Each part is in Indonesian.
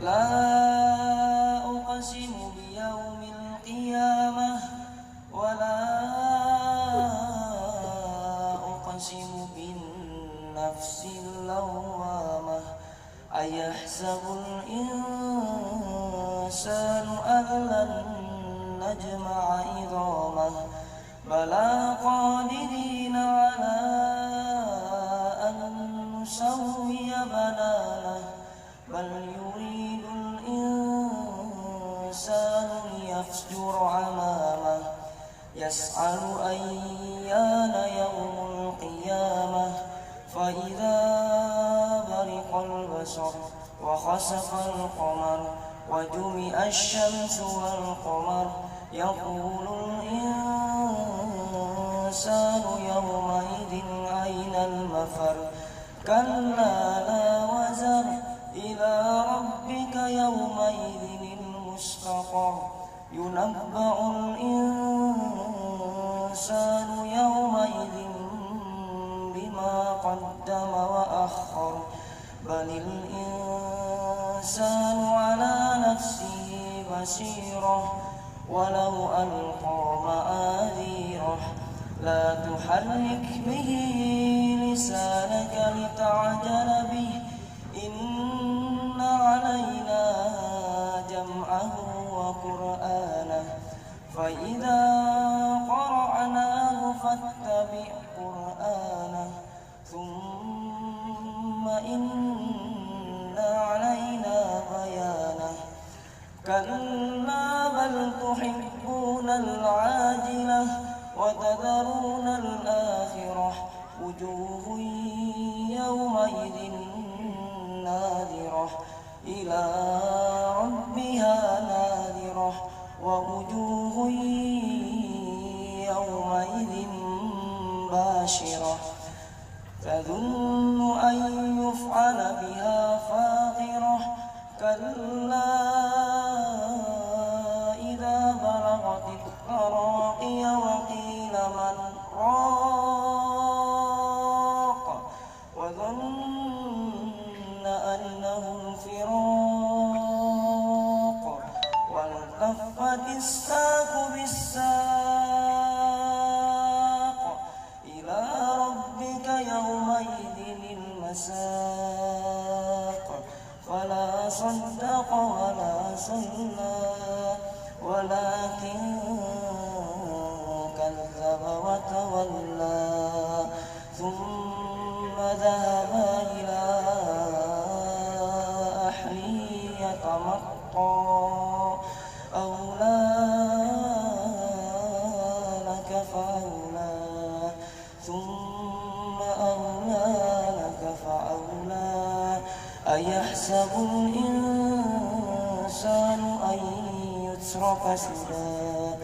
لا أقسم بيوم القيامة ولا أقسم بالنفس اللوامة أيحسب الإنسان أن لن نجمع عظامه بلى قادرين على أن نسوي بنانه بل يريد الإنسان ليفجر أمامه يسأل أيان يوم القيامة فإذا برق البصر وخسف القمر وجمع الشمس والقمر يقول الإنسان يومئذ أين المفر كلا لا وزر إلى ربك يومئذ المستقر ينبأ الإنسان يومئذ بما قدم وأخر بل الإنسان على نفسه بصيرة ولو ألقى معاذيره لا تحرك به لسانك لتعجل به إن علينا جمعه وقرآنه فإذا قرأناه فاتبع قرآنه ثم إن علينا بيانه كلا بل تحبون العاجلة وتذرون الآخرة وجوه يومئذ ناذرة إلى ربها ناذرة ووجوه يومئذ باشرة تظن أن يفعل بها فاقرة كلا إذا بلغت التراقي وقيل من راق وظن أنه الفراق والتفت الساق بالساق إلى ربك يومئذ المساق فلا صدق ولا صلى ولكن كذب وتولى ثم ذهب إلى أهله يتمطى أولى لك فأولى ثم أولى لك فأولى أيحسب الإنسان أن يترك سدى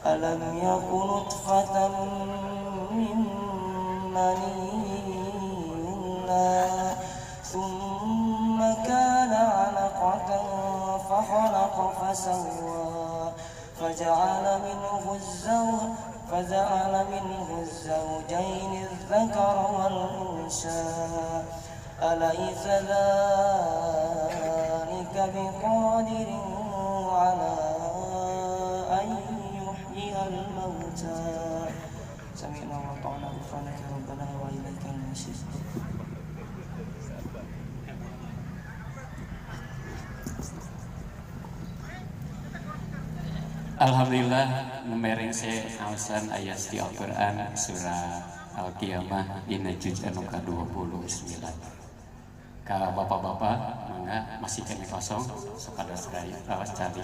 ألم يكن نطفة من مني يمنى ثم كان علقة فخلق فسوى فجعل منه الزوجين الذكر والأنثى أليس ذلك بقادر على أن يحيي الموتى سمعنا وأطعنا غفرانك ربنا وإليك المصير. Alhamdulillah numereng saya awasan ayat di Al-Quran surah Al-Qiyamah dina juz anu ka-29. Kalau bapak-bapak mangga masih kami kosong sekadar sedaya lawas cari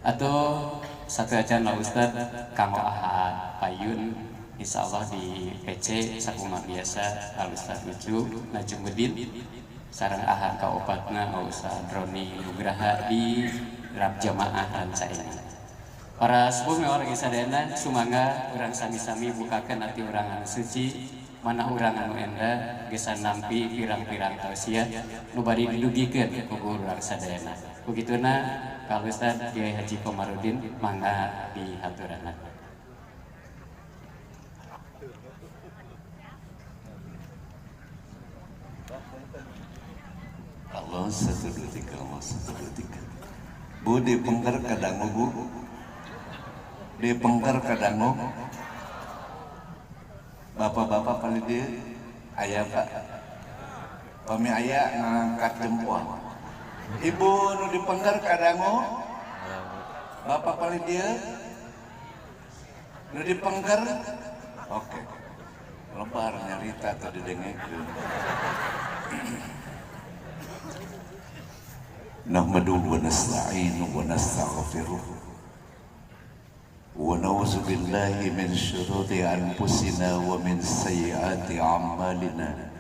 atau satu aja lah Ustad kanggo Ahad Payun insyaallah di PC sakumaha biasa Al Ustad Lucu Najumuddin sareng Ahad kaopatna Ustad Roni Nugraha di rap jamaah rancaingan. Para sepuh orang sadayana sumangga urang sami-sami bukakeun ati urang anu suci mana urang anu enda geus nampi pirang-pirang tausiah nu bari didugikeun ku urang sadayana. Begituna ka Ustaz Kiai Haji Komarudin mangga dihaturana. Allah 1 2 3 Allah 1 2 3 Bu di pengker kadangu bu, di pengker kadangu, bapak-bapak paling dia ayah pak, kami ayah ngangkat jempol. Ibu nu di pengker kadangu, bapak paling dia, nu di pengker, oke, lebar nyarita tadi dengekeun. Nahmaduhu wa nasta'inuhu wa nastaghfiruh wa na'udzu billahi min syururi anfusina wa min sayyiati a'malina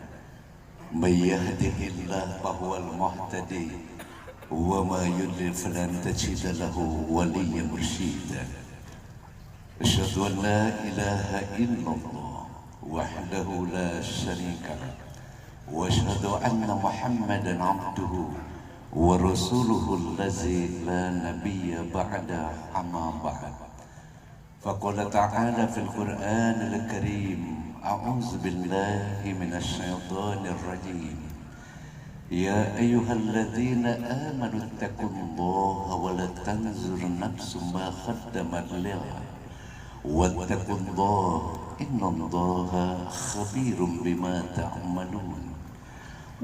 may yahdihillahu fahuwal muhtadi wa ma yudlil falan tajida lahu waliyyan mursyida. Asyhadu an la ilaha illallah wahdahu la syarika lah wa asyhadu anna Muhammadan 'abduhu wa rasuluhu allazi la nabiyya ba'da amma ba'd. Faqala ta'ala fil Qur'anil Karim, a'udzu billahi minasy syaithanir rajim. Ya ayyuhalladzina amanu taqullaha wa la tanzur nafsum ma qaddamat lighad wattaqullaha innallaha khabirum bima ta'malun.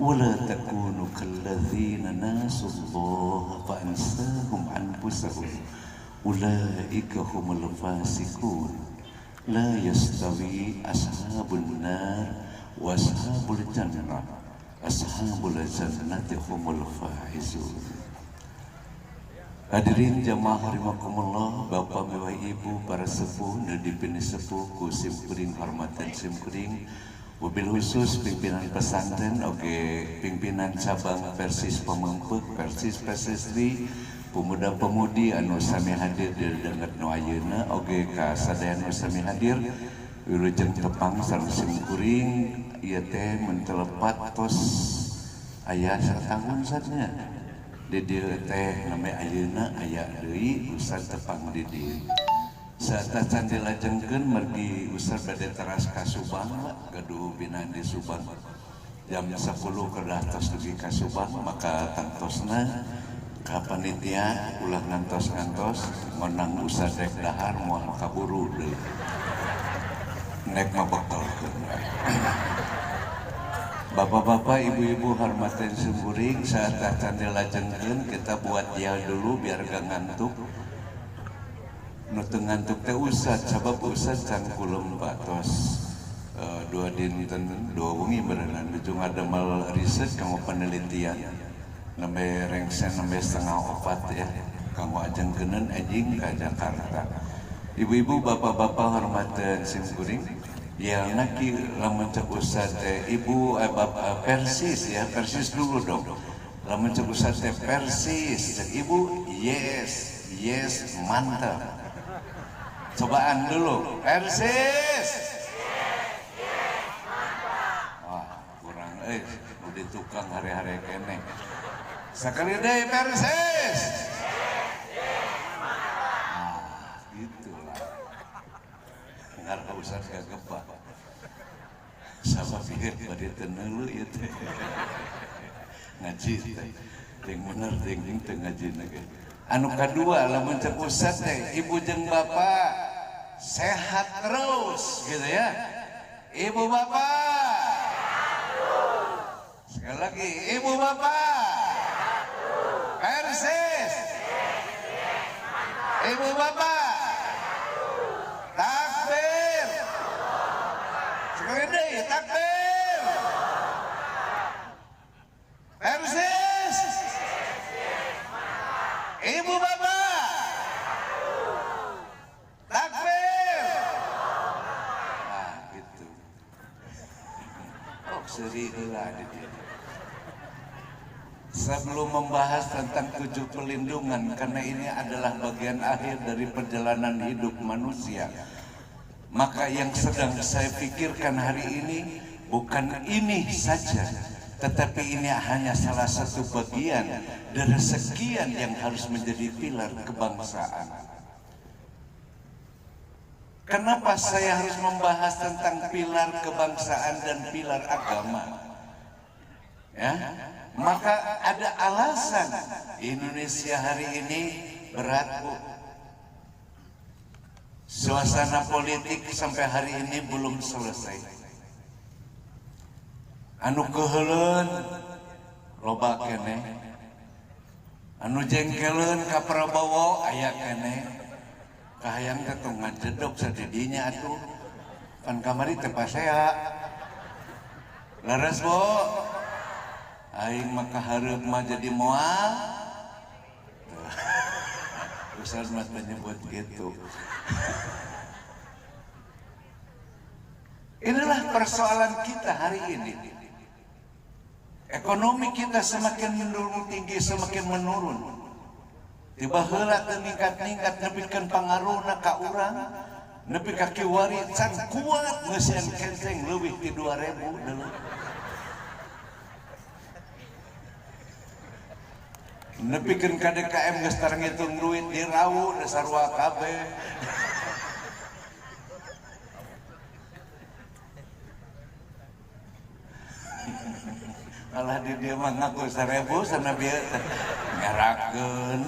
ولا تكونوا كالذين ناسوا الله فأنساهم أنفسهم أولئك هم الفاسقون لا يستوي أصحاب النار وأصحاب الجنة أصحاب الجنة هم الفائزون. Hadirin jamaah rahimakumullah, Bapak mewah Ibu, para sepuh, nadipini sepuh, kusim kuring hormatan sim kuring, wabil khusus pimpinan pesantren, pimpinan cabang Persis Pemengpek, Persis Pesisri, pemuda-pemudi anu sami hadir di dengat nu ayeuna, ka sadaya anu sami hadir, wilujeng tepang sareng simkuring, ieu teh mentelepat tos aya satahun saja. Di dieu teh name ayeuna aya deui usah tepang di dieu. Saat candi lajengkeun mergi usar bade teras ka Subang, gaduh binaan di Subang. Jam 10 kedah tos dugi ka Subang, maka tantosna ka panitia ulah ngantos-ngantos ngonang usah dek dahar moal kaburu deui. Nek mabekelkeun. Bapak-bapak, ibu-ibu hormatan sumburing, saat candi lajengkeun kita buat dia dulu biar gak ngantuk. Nutu ngantuk teh usad, sabab usad can kulum batos dua dinten dua wengi berenang ujung ada mal riset kamu penelitian nembe rengsen nembe 3:30 ya kamu ajeng kenen anjing ke Jakarta. Ibu-ibu bapak-bapak hormatan simkuring ya naki lamun cek usad teh ibu Persis ya, Persis dulu dong. Lamun cek usad teh Persis cek ibu yes mantap. Cobaan dulu, Persis. Wah, kurang udah tukang hari-hari kene. Sekali deh Persis. Nah, gitulah. Ngar usah gak gebak. Sama pikir bade tenelu ieu teh. Ngaji teh. Yang bener ting ngaji nage. Anu kadua lamun cek usad teh ibu jeung bapak sehat terus gitu ya. Ibu bapak sekali lagi, ibu bapak Persis, ibu bapak takbir sekali deh takbir Persis, ibu bapak takbir. Nah gitu. Oh seri heula di dieu. Sebelum membahas tentang 7 pelindungan, karena ini adalah bagian akhir dari perjalanan hidup manusia, maka yang sedang saya pikirkan hari ini bukan ini saja, tetapi ini hanya salah satu bagian dari sekian yang harus menjadi pilar kebangsaan. Kenapa saya harus membahas tentang pilar kebangsaan dan pilar agama? Ya, maka ada alasan Indonesia hari ini berat, Bu. Suasana politik sampai hari ini belum selesai. Anu keheuleun loba keneh, anu jengkeleun ka Prabowo aya keneh, kahayang teh tong ngajedog sadidinya atuh. Kan kamari teh pasea. Laras, Bo. Aing mah kahareup mah jadi moal. Ustaz mah menyebut gitu. Inilah persoalan kita hari ini. Ekonomi kita semakin menurun tinggi, semakin menurun. Tiba heula teu ningkat-ningkat nepikeun pangaruhna ka urang, nepi ka kiwari can kuat ngeuseun kenceng leuwih ti 2000 deuleu. Nepikeun ka DKM geus tar ngitung duit dirau dasar wa kabeh. Alah di dia mah ngaku 1000 sana bieu ngarakeun.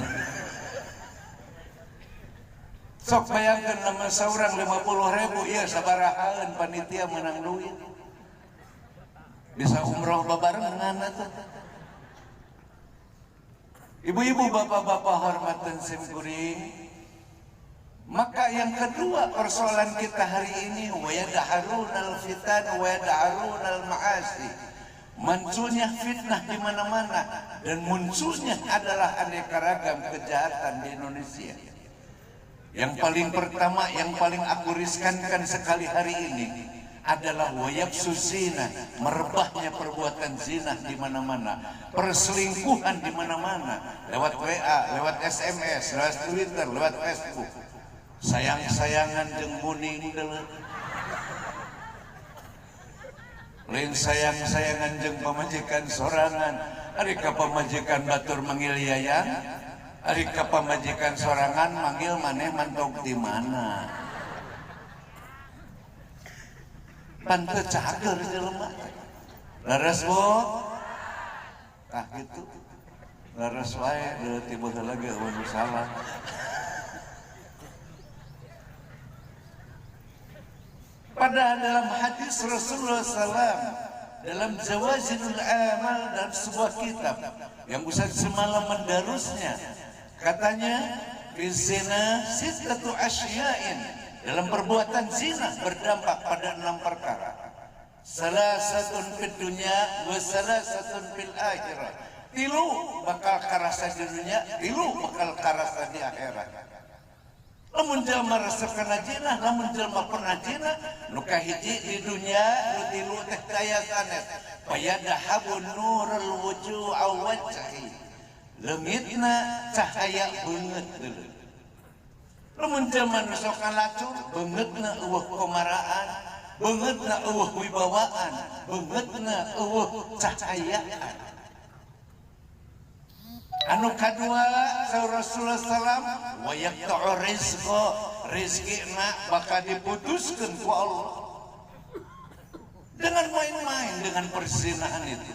Sok bayangkeun lamun saurang 50.000 ieu sabarahaeun panitia menang duit. Bisa umroh babarengan atuh. Ibu-ibu, bapak-bapak hormatan simkuring. Maka yang kedua persoalan kita hari ini wa yad'arunal fitan wa yad'arunal ma'asi. Munculnya fitnah di mana-mana dan munculnya adalah aneka ragam kejahatan di Indonesia. Yang paling pertama, yang paling aku riskankan sekali hari ini adalah wayabsu zina, merebahnya perbuatan zina di mana-mana, perselingkuhan di mana-mana, lewat WA, lewat SMS, lewat Twitter, lewat Facebook. Sayang-sayangan jeung muning deuleu. Lain sayang-sayangan jeung pamajikan sorangan, ari ka pamajikan batur manggil yayang, ari ka pamajikan sorangan manggil maneh mantok di mana. Panteu cager jelema. Laras, Bo. Tah gitu. Laras wae deui tiba heula ge eueun salah. Padahal dalam hadis Rasulullah SAW, dalam Jawazilul Amal, dalam sebuah kitab yang Ustaz semalam mendarusnya, katanya bizina sittatu asya'in, dalam perbuatan zina berdampak pada 6 perkara. Salasatun fid dunya wa salasatun fil akhirah. 3 bakal karasa di dunia, 3 bakal karasa di akhirat. Lamun jelema resep kana zina, lamun jelema pernah zina, nu kahiji di dunia, nu tilu teh daya sanes. Fayadhabun nurul wujuh aw wajhi. Leungitna cahaya beungeut deuleu. Lamun jelema nu sok ngalacur, beungeutna eueuh komaraan, beungeutna eueuh wibawaan, beungeutna eueuh cahayaan. Anu kadua Rasulullah SAW wa yaqta'u rizqa, rizqina bakal diputuskeun ku Allah dengan main-main dengan perzinahan itu.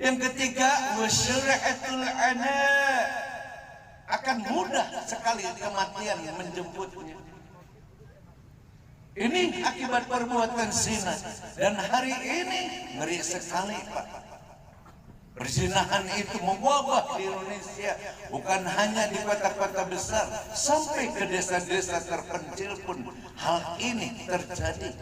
Yang ketiga wasyaratul ana, akan mudah sekali kematian menjemputnya. Ini akibat perbuatan zina, dan hari ini ngeri sekali, Pak. Perzinahan itu mewabah di Indonesia, bukan hanya di kota-kota besar, sampai ke desa-desa terpencil pun hal ini terjadi.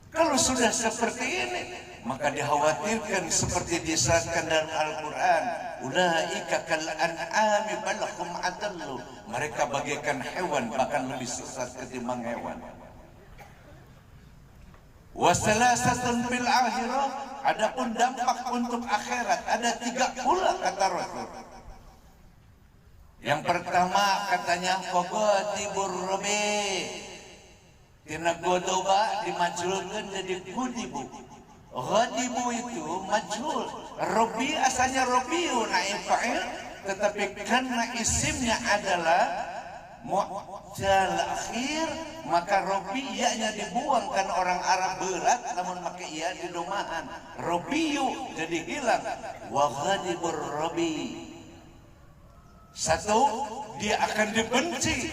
Kalau sudah seperti ini, maka dikhawatirkan seperti disebutkan dalam Al-Quran, ulaika kal an'ami bal hum adallu, mereka bagaikan hewan, bahkan lebih sesat ketimbang hewan. Wasalasatun fil akhirah, adapun dampak untuk akhirat ada 3 pula kata Rasul. Yang pertama katanya fagatibur rabi, tina godoba dimajulkeun jadi gudibu. Ghadibu itu majhul, rabi asalnya rabiu naib fa'il, tetapi karena isimnya adalah mu'jal akhir, maka robiyanya dibuang karena orang Arab berat, namun pakai iya di domaan. Robiyu jadi hilang. Wa ghadibur robi. Satu, dia akan dibenci,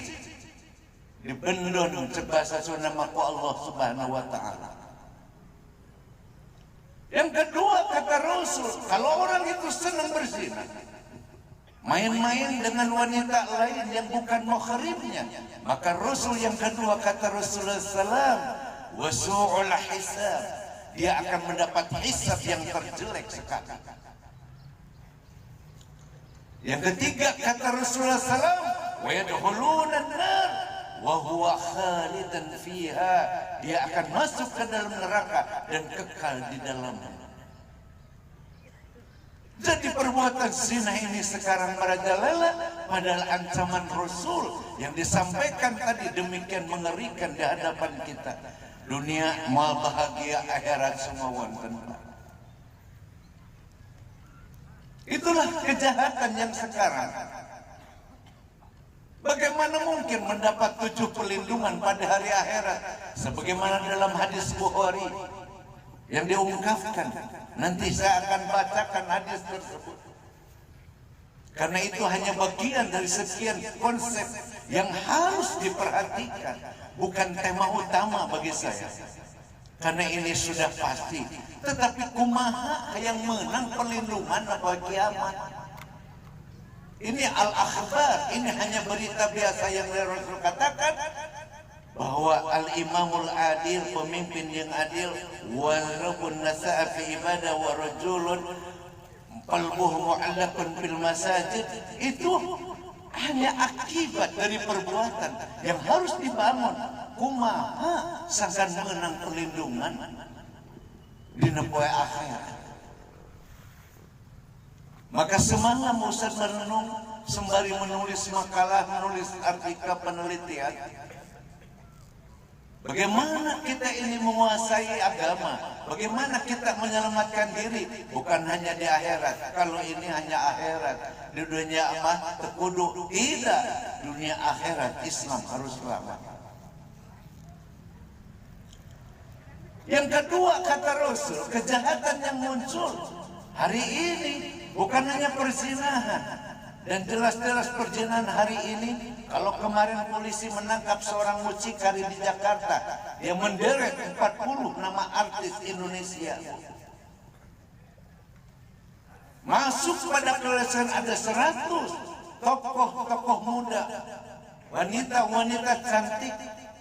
dibendon sebahasa Sunda maku Allah Subhanahu wa ta'ala. Yang kedua kata Rasul, kalau orang itu senang berzina, main-main dengan wanita lain yang bukan muhrimnya, maka Rasul yang kedua kata Rasulullah SAW, wasu'ul hisab, dia akan mendapat hisab yang terjelek sekali. Yang ketiga kata Rasulullah SAW, wa yadkhuluna an-nar wa huwa khalidan fiha, dia akan masuk ke dalam neraka dan kekal di dalamnya. Jadi perbuatan zina ini sekarang merajalela, padahal ancaman Rasul yang disampaikan tadi demikian mengerikan di hadapan kita. Dunia mau bahagia, akhirat semua wonten. Itulah kejahatan yang sekarang. Bagaimana mungkin mendapat 7 perlindungan pada hari akhirat, sebagaimana dalam hadis Bukhari yang diungkapkan. Nanti saya akan bacakan hadis tersebut, karena itu hanya bagian dari sekian konsep yang harus diperhatikan, bukan tema utama bagi saya, karena ini sudah pasti. Tetapi kumaha yang menang perlindungan apa kiamat? Ini al-akhbar, ini hanya berita biasa yang Rasul katakan, bahwa al-imamul adil, pemimpin yang adil, walaupun nasa'a fi ibadah wa rajulun qalbuhu mu'allaqun fil masajid, itu hanya akibat dari perbuatan yang harus dibangun. Kumaha sangkan menang perlindungan di poe akhirat. Maka semalam Ustaz merenung sembari menulis makalah, menulis artikel penelitian, bagaimana kita ini menguasai agama, bagaimana kita menyelamatkan diri, bukan hanya di akhirat. Kalau ini hanya akhirat, di dunia mah tekudu, tidak. Dunia akhirat Islam harus selamat. Yang kedua kata Rasul, kejahatan yang muncul hari ini bukan hanya perzinahan, dan jelas-jelas perzinahan hari ini. Kalau kemarin polisi menangkap seorang mucikari di Jakarta, dia menderet 40 nama artis Indonesia. Masuk pada kelulusan ada 100 tokoh-tokoh muda, wanita-wanita cantik,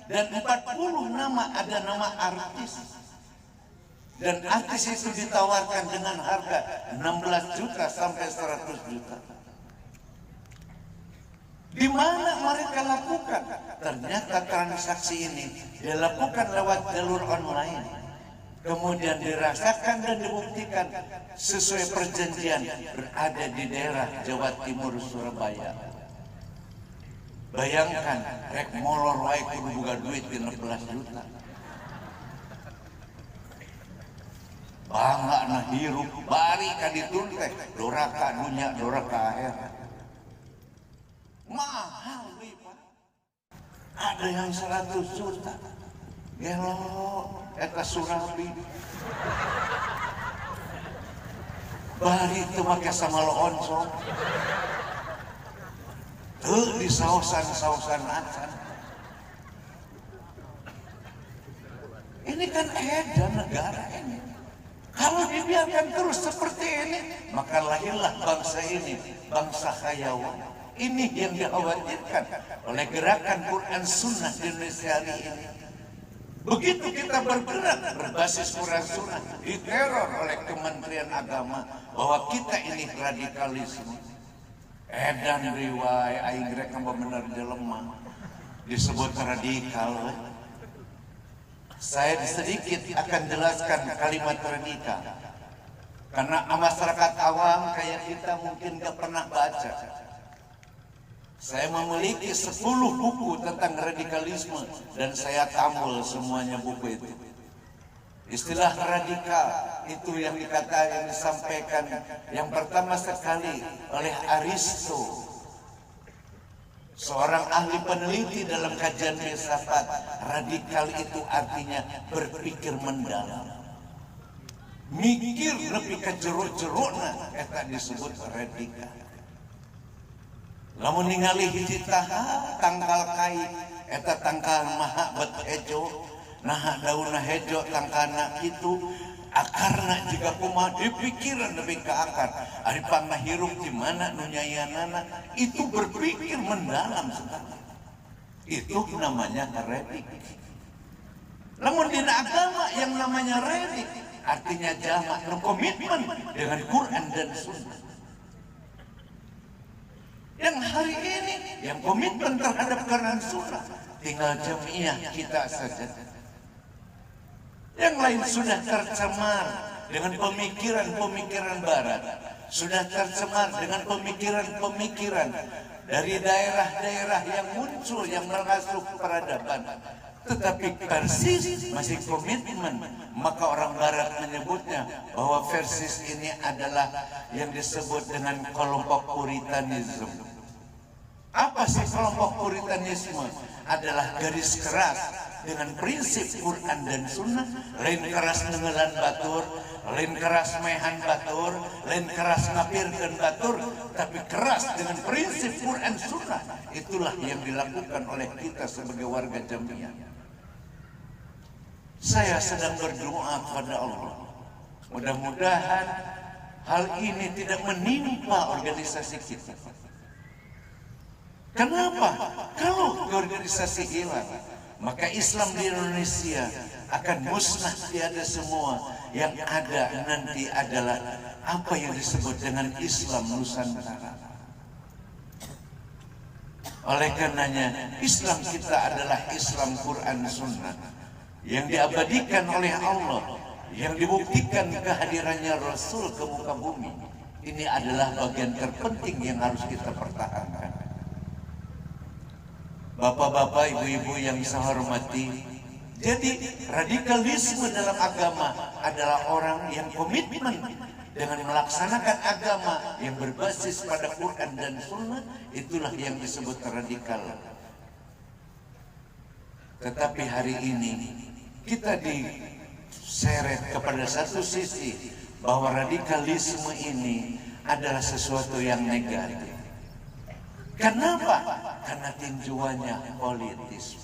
dan 40 nama ada nama artis. Dan artis itu ditawarkan dengan harga 16 juta sampai 100 juta. Di mana mereka lakukan? Ternyata transaksi ini dilakukan lewat jalur online. Kemudian dirasakan dan dibuktikan sesuai perjanjian berada di daerah Jawa Timur, Surabaya. Bayangkan, rek molor wae kudu boga duit 16 juta. Bangga na hirup bari ka ditun teh, doraka dunya, doraka akhirat. Mahal Pak. Ada yang 100 juta. Gelo eta Surabi. Bari itu make sama loonsong. Tuh di sausan-sausan acan. Ini kan edan negara ini. Kalau dibiarkan terus seperti ini, maka lahirlah bangsa ini, bangsa khayawan. Ini yang dikhawatirkan oleh gerakan Quran Sunnah di Indonesia hari ini. Begitu kita bergerak berbasis Quran Sunnah, diteror oleh Kementerian Agama bahwa kita ini radikalisme. Edan riwayat aing rek bener jelema disebut radikal. Saya sedikit akan jelaskan kalimat radikal, karena masyarakat awam kayak kita mungkin gak pernah baca. Saya memiliki 10 buku tentang radikalisme dan saya tampil semuanya buku itu. Istilah radikal itu yang dikatakan, yang disampaikan yang pertama sekali oleh Aristo. Seorang ahli peneliti dalam kajian filsafat, radikal itu artinya berpikir mendalam. Mikir lebih ke jeruk-jerukna, eta disebut radikal. Lamun ningali hiji tahap tangkal kai, eta tangkal maha bet hejo, nah daunna hejo tangkana itu akarna juga kumaha dipikiran lebih ke akar. Ari panghirup di mana nu nyayanana itu berpikir mendalam sekali. Itu namanya redik. Namun di agama yang namanya redik artinya jamak nu komitmen dengan Quran dan Sunnah. Yang hari ini yang komitmen terhadap Quran Sunnah tinggal jamiah kita saja. Yang lain sudah tercemar dengan pemikiran-pemikiran barat, sudah tercemar dengan pemikiran-pemikiran dari daerah-daerah yang muncul yang merasuk peradaban, tetapi persis masih komitmen. Maka orang barat menyebutnya bahwa versis ini adalah yang disebut dengan kelompok Puritanisme. Apa sih kelompok Puritanisme? Adalah garis keras dengan prinsip Quran dan Sunnah, lain keras nengelan batur, lain keras mehan batur, lain keras ngapirkeun batur, tapi keras dengan prinsip Quran Sunnah. Itulah yang dilakukan oleh kita sebagai warga Jamiah. Saya sedang berdoa kepada Allah, mudah-mudahan hal ini tidak menimpa organisasi kita. Kenapa? Kalau organisasi hilang, maka Islam di Indonesia akan musnah, tiada semua. Yang ada nanti adalah apa yang disebut dengan Islam Nusantara. Oleh karenanya Islam kita adalah Islam Quran Sunnah yang diabadikan oleh Allah, yang dibuktikan kehadirannya Rasul ke muka bumi. Ini adalah bagian terpenting yang harus kita pertahankan. Bapak-bapak, ibu-ibu yang saya hormati, jadi radikalisme dalam agama adalah orang yang komitmen dengan melaksanakan agama yang berbasis pada Quran dan Sunnah. Itulah yang disebut radikal. Tetapi hari ini kita diseret kepada satu sisi bahwa radikalisme ini adalah sesuatu yang negatif. Kenapa? Karena tinjuannya politis.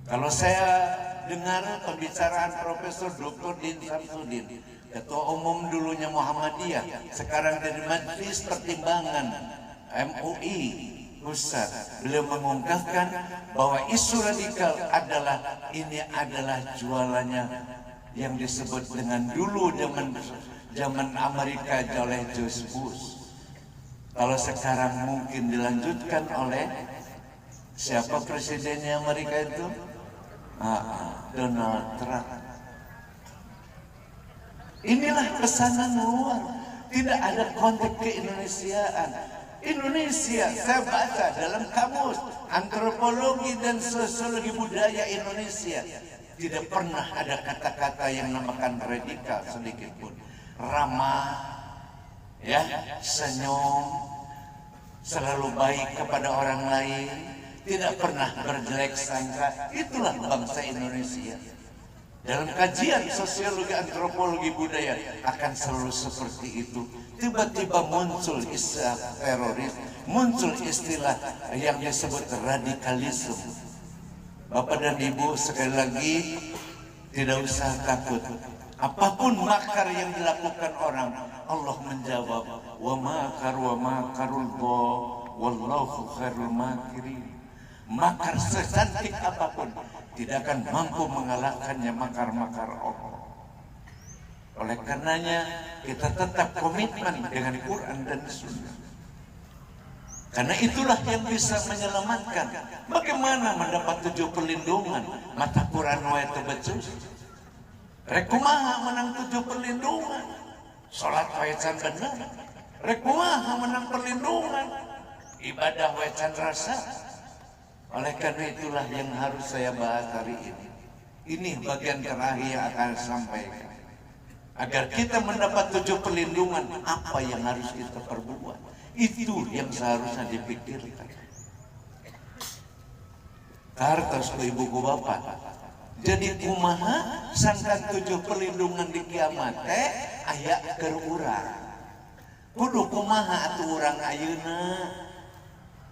Kalau saya dengar pembicaraan Profesor Dr. Din Samsudin, Ketua Umum dulunya Muhammadiyah, sekarang dari Majelis Pertimbangan MUI Pusat, beliau mengungkapkan bahwa isu radikal adalah jualannya yang disebut dengan dulu zaman Amerika oleh George Bush. Kalau sekarang mungkin dilanjutkan oleh siapa presidennya Amerika itu? Donald Trump. Inilah pesanan luar. Tidak ada konteks keindonesiaan. Indonesia, saya baca dalam kamus antropologi dan sosiologi budaya Indonesia, tidak pernah ada kata-kata yang namakan radikal sedikit pun. Ramah, ya, senyum, selalu baik kepada orang lain, tidak pernah berjelek sangka. Itulah bangsa Indonesia. Dalam kajian sosiologi antropologi budaya akan selalu seperti itu. Tiba-tiba muncul istilah teroris, muncul istilah yang disebut radikalisme. Bapak dan Ibu, sekali lagi tidak usah takut. Apapun makar yang dilakukan orang, Allah menjawab, wa makarullah wallahu khairul makirin. Makar secantik apapun tidak akan mampu mengalahkannya makar-makar Allah. Oleh karenanya kita tetap komitmen dengan Quran dan Sunnah. Karena itulah yang bisa menyelamatkan. Bagaimana mendapat 7 perlindungan? Mata Quran wa tabacus. Rekumaha menang 7 perlindungan. Salat waecan benar. Rekumaha menang perlindungan. Ibadah waecan rasa. Oleh karena itulah yang harus saya bahas hari ini. Ini bagian terakhir yang akan sampaikan. Agar kita mendapat 7 perlindungan, apa yang harus kita perbuat? Itu yang seharusnya dipikirkan. Hartos ku ibu ku bapak. Jadi kumaha sangkan 7 perlindungan di kiamat teh aya keur urang. Kudu kumaha atuh urang ayeuna.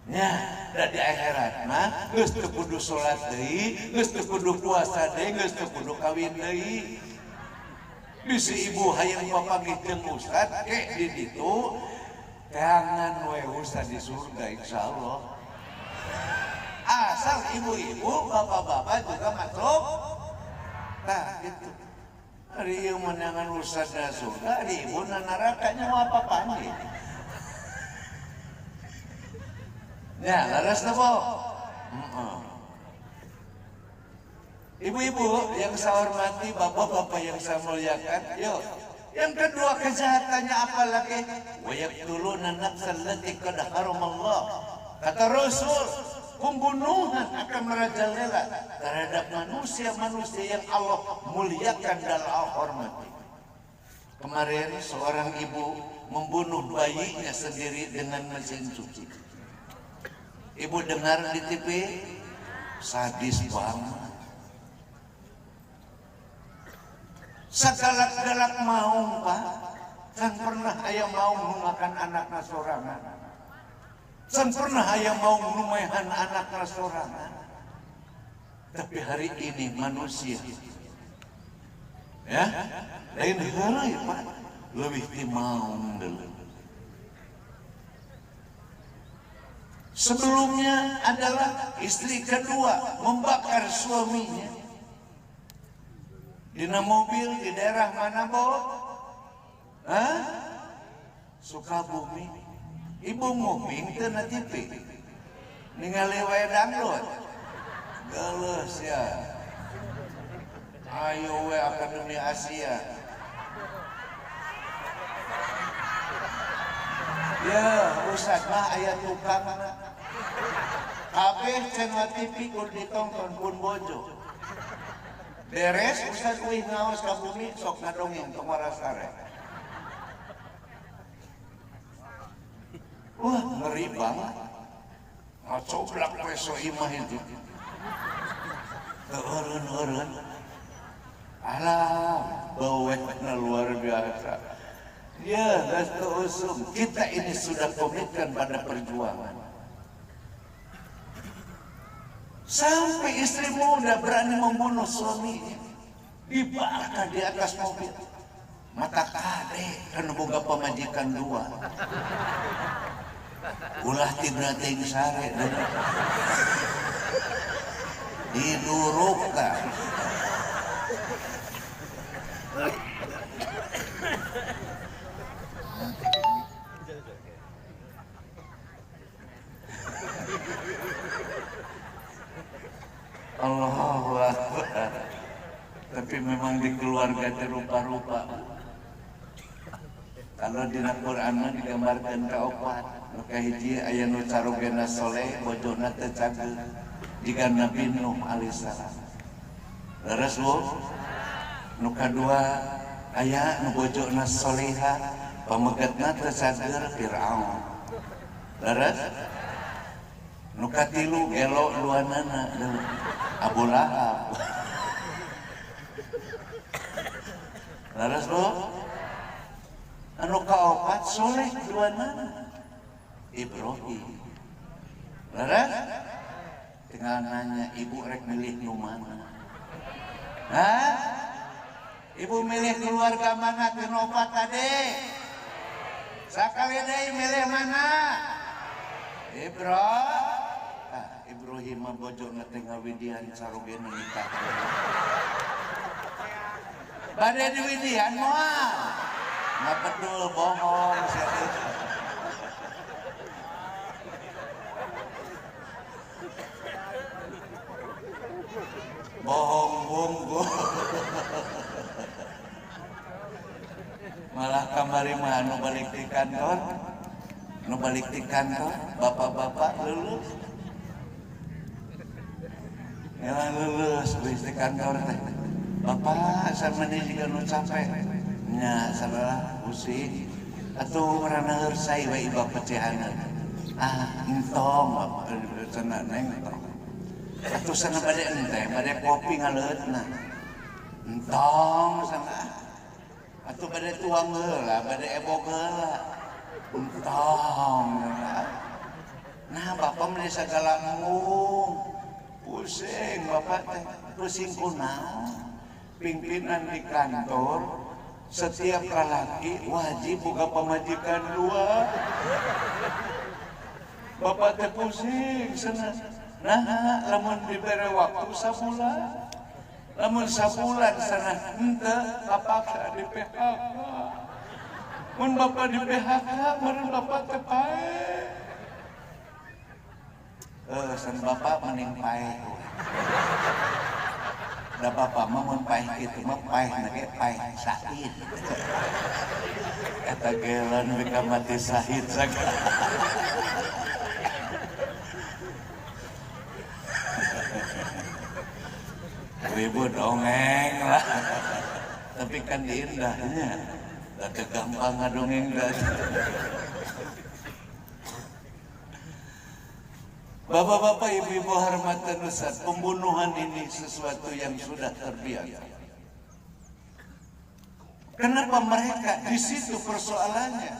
Nya, da di akhirat mah geus teu kudu salat deui, geus teu kudu puasa deui, geus teu kudu kawin deui. Bisi ibu hayang papanggih jeung ustad ke di ditu kangen we ustad di surga insyaallah. Asal ibu-ibu, bapak-bapak juga masuk. Nah, gitu. Hari ieu menangan ustad na surga, hari ibu na neraka nyawa apa panggil. Ya, laras na po. Ibu-ibu yang saya hormati, bapak-bapak yang saya muliakan, yuk. Yang kedua kejahatannya apa lagi? Wa yaqtuluna nafsal lati qad haramallah. Kata Rasul, pembunuhan akan merajalela terhadap manusia-manusia yang Allah muliakan dan Allah hormati. Kemarin seorang ibu membunuh bayinya sendiri dengan mesin cuci. Ibu dengar di TV, sadis banget. Segalak-galak mau Pak, kan pernah ayah mau memakan anaknya sorangan. Kan pernah ayah mau menumayan anaknya sorangan. Tapi hari ini manusia, ya, lain heula ya Pak, lebih timaun dulu. Sebelumnya adalah istri kedua membakar suaminya. Dina mobil di daerah mana, Bo? Hah? Sukabumi. Ibu nguping teu na TV. Ningali wae dangdut. Geus ya. Ayo we Akademi Asia. Ya, Ustaz mah aya tukang. Kabeh channel TV kudu ditonton pun bojo. Beres, Ustaz kuih ngaos ka bumi, sok ngadongeng ke Warasare. Wah, ngeri banget. Ngacoblak peso imah itu. Eureun-eureun. Alah, bawehna luar biasa. Ya, das usum. Kita ini sudah komitmen pada perjuangan. Sampai istri muda berani membunuh suaminya, dibakar di atas mobil. Mata kade kan boga pamajikan dua. Ulah tibna ting sare didurukkan. Allahu Akbar. Tapi memang di keluarga rupa-rupa. Kalau di Al-Quran digambarkan kaopat, maka hiji aya nu carogena soleh, bojona teu cageu. Jika Nabi Nuh alaihissalam. Leres Bu? Nu kadua aya nu bojona soleha, pamegetna teu cageur Firaun. Leres? Nu katilu gelo luanana Abu Lahab. Laras Bu? Anu kaopat soleh luanana Ibrahim. Laras? Tinggal nanya ibu rek milih nu mana? Hah? Ibu milih keluarga mana kenopat tadi? Sakali deui milih mana? Ibrahim bojona teh ngawidian sarogena nikah. Bade diwidian moal. Ngapedul bohong sia. Bohong bunggu. Malah kamari mah anu balik di kantor. Nu balik di kantor, bapak-bapak lulus. Yang lulus wis di kantor teh. Bapak sampeyan juga nu capek. Nya saudara pusing. Atuh merana hersai wa iba pecahanan. Entong sana neng entong. Atuh sana bade kopi ngaleutna. Entong sana. Atuh bade tuang heula, bade ebog heula. Entong. Nah, bapak meni sagala pusing bapak teh, pusing kunaon. Pimpinan di kantor, setiap lelaki wajib buka pemajikan 2. Bapak teh pusing sana. Nah, lamun diberi waktu sabulan. Lamun sabulan sana henteu kapaksa di PHK. Mun bapak di PHK, meureun bapak teh pae. San bapak mending paeh. Da bapak mah mun paeh kitu mah paeh nage paeh sahid. Eta gelan bika mati sahid saga. Ribu dongeng lah. Tapi kan indahnya. Da gampang ngadongeng dah. Bapak-bapak, ibu-ibu hormatan Ustaz, pembunuhan ini sesuatu yang sudah terbiasa. Kenapa mereka di situ persoalannya?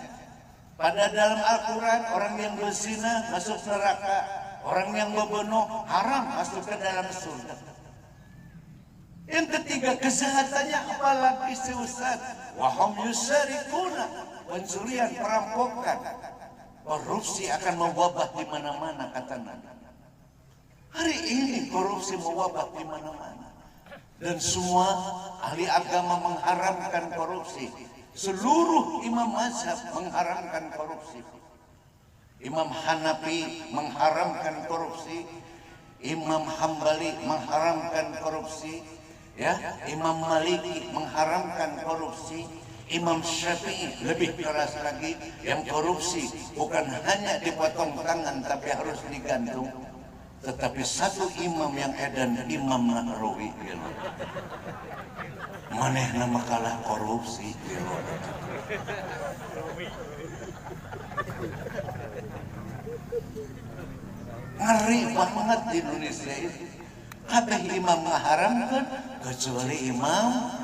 Pada dalam Al-Quran orang yang berzina masuk neraka, orang yang membunuh haram masuk ke dalam surga. Yang ketiga kejahatannya apalagi si Ustaz? Wahum yusarikuna, pencurian, perampokan. Korupsi akan mewabah di mana-mana kata Nabi. Hari ini korupsi mewabah di mana-mana. Dan semua ahli agama mengharamkan korupsi. Seluruh imam mazhab mengharamkan korupsi. Imam Hanafi mengharamkan korupsi. Imam Hambali mengharamkan korupsi. Ya, Imam Maliki mengharamkan korupsi. Imam Syafi'i lebih keras lagi, yang korupsi bukan hanya dipotong tangan tapi harus digantung. Tetapi satu imam yang edan, Imam Nahrawi gitu. Manehna mah kalah korupsi gitu. Ngeri banget di Indonesia itu. Kabeh imam mengharamkan kecuali Imam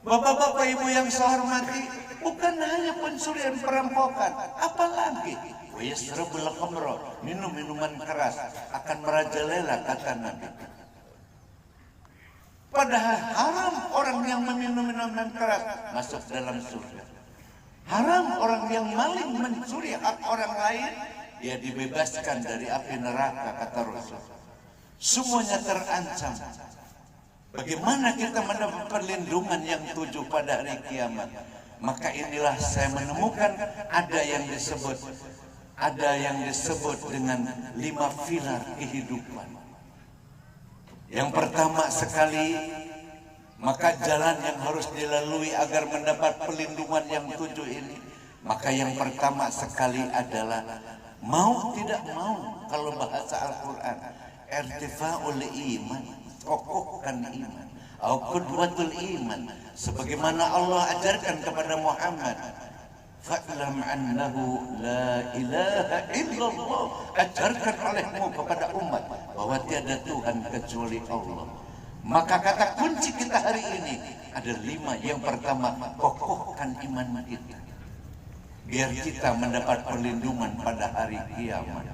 Bapak-bapak ibu yang saya hormati, bukan hanya pencurian perampokan, apalagi yasrabul khamra, minum minuman keras akan merajalela kata Nabi. Padahal haram orang yang meminum minuman keras masuk dalam surga. Haram orang yang maling mencuri hak orang lain, dia dibebaskan dari api neraka kata Rasul. Semuanya terancam. Bagaimana kita mendapat perlindungan yang 7 pada hari kiamat? Maka inilah saya menemukan ada yang disebut dengan 5 pilar kehidupan. Yang pertama sekali, maka jalan yang harus dilalui agar mendapat perlindungan yang 7 ini, maka yang pertama sekali adalah mau tidak mau, kalau bahasa Al-Quran, irtifa'ul iman, kokohkan iman, qudwatul iman, sebagaimana Allah ajarkan kepada Muhammad, fa'lam annahu la ilaha illallah, ajarkan olehmu kepada umat bahwa tiada Tuhan kecuali Allah. Maka kata kunci kita hari ini ada 5. Yang pertama, kokohkan iman kita biar kita mendapat perlindungan pada hari kiamat.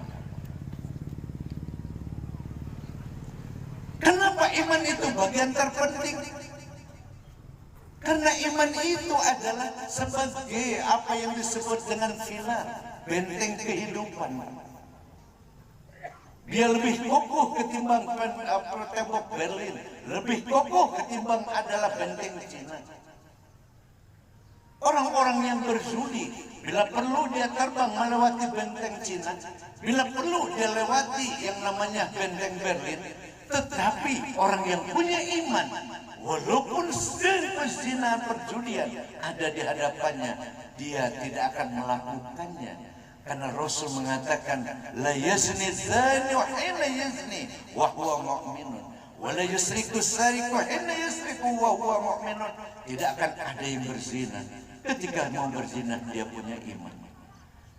Kenapa iman itu bagian terpenting? Karena iman itu adalah sebagai apa yang disebut dengan pilar, benteng kehidupan. Dia lebih kokoh ketimbang tembok Berlin, lebih kokoh ketimbang adalah benteng Cina. Orang-orang yang berzudi, bila perlu dia terbang melewati benteng Cina, bila perlu dia lewati yang namanya benteng Berlin. Tetapi orang yang punya iman, walaupun zina perjudian ada di hadapannya, dia tidak akan melakukannya. Karena Rasul mengatakan, la yazni zani wa hina yazni wa huwa mu'minun wala yusriku sariqu hina yusriku wa huwa mu'minun. Tidak akan ada yang berzina ketika mau berzina dia punya iman.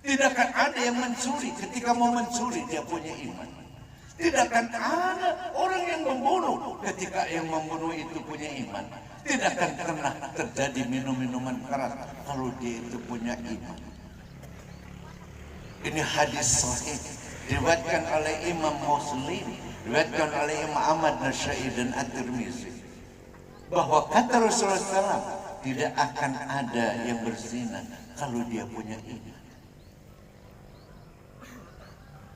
Tidak akan ada yang mencuri ketika mau mencuri dia punya iman. Tidak akan ada orang yang membunuh ketika yang membunuh itu punya iman. Tidak akan pernah terjadi minum-minuman keras kalau dia itu punya iman. Ini hadis sahih diriwayatkan oleh Imam Muslim, diriwayatkan oleh Imam Ahmad, Nasa'i dan At-Tirmizi, bahwa kata Rasulullah SAW, tidak akan ada yang berzina kalau dia punya iman.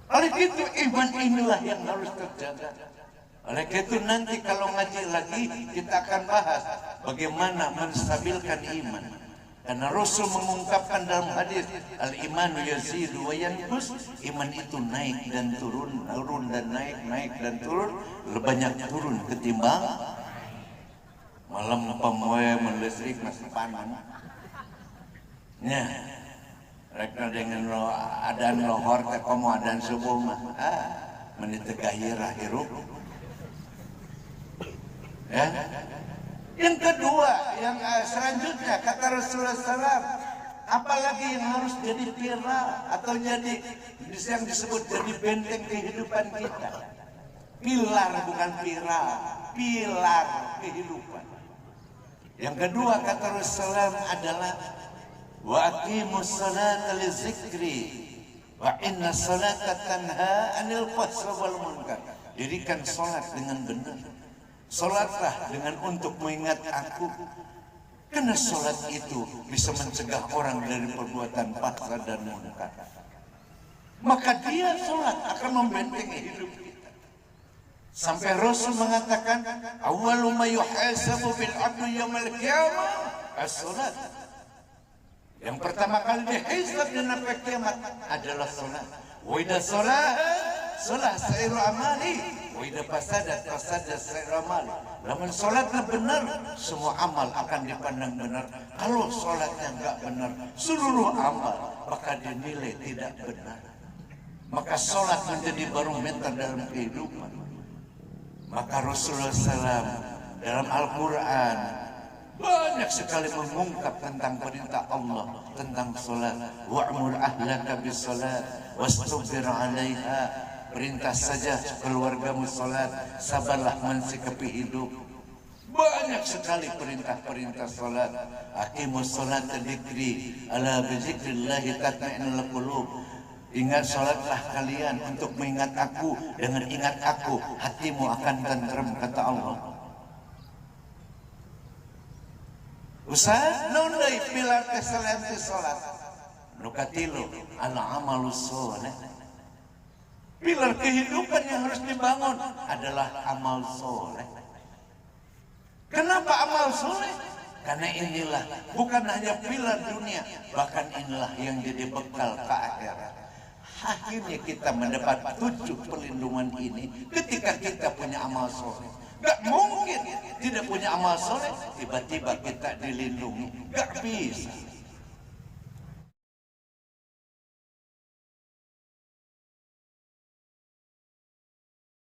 Oleh itu iman inilah yang harus terjaga. Oleh itu nanti kalau ngaji lagi kita akan bahas bagaimana menstabilkan iman. Karena Rasul mengungkapkan dalam hadis, al-imanu yazidu wa yanqus, iman itu naik dan turun, turun dan naik, naik dan turun, lebih banyak turun ketimbang malam pemoe melistrik masih panas. Nya, mereka dengan lo adan lohor teh komo adan subuh mah, menit gairah hirup. Ya. Yang kedua, yang selanjutnya kata Rasulullah SAW, apalagi yang harus jadi viral atau jadi yang disebut jadi benteng kehidupan kita. Pilar bukan viral, pilar kehidupan. Yang kedua kata Rasulullah adalah wa aqimus salata li dzikri wa inna salata tanha 'anil fahsyi wal munkar. Dirikan salat dengan benar. Salatlah dengan untuk mengingat aku, karena salat itu bisa mencegah orang dari perbuatan fahsya dan munkar. Maka dia salat akan membentengi hidup kita. Sampai Rasul mengatakan, awwalu ma yuhasabu bil 'abdi yaumil qiyamah as-salat. Yang pertama kali dihisab di hari kiamat adalah salat. Wa idza salat sairu amali. Wida fasadat sairu amali. Lamun salatnya benar, semua amal akan dipandang benar. Kalau salatnya enggak benar, seluruh amal maka dinilai tidak benar. Maka salat menjadi barometer dalam kehidupan. Maka Rasulullah SAW dalam Al-Quran banyak sekali mengungkap tentang perintah Allah tentang salat. Wa'mur ahlaka bis salat wastabir 'alaiha. Perintah saja keluargamu salat, sabarlah mensikapi hidup. Banyak sekali perintah-perintah salat. Aqimus salata dzikri, ala bi dzikrillah tatma'innul qulub. Ingat salatlah kalian untuk mengingat aku, dengan ingat aku hatimu akan tenteram kata Allah. Usah nundai pilar kesalahan salat. Nukatilu ala amalus saleh. Pilar kehidupan yang harus dibangun adalah amal soleh. Kenapa amal soleh? Karena inilah bukan hanya pilar dunia, bahkan inilah yang jadi bekal ke akhirat. Akhirnya kita mendapat 7 perlindungan ini ketika kita punya amal soleh. Gak mungkin tidak punya amal soleh tiba-tiba kita dilindungi. Gak bisa.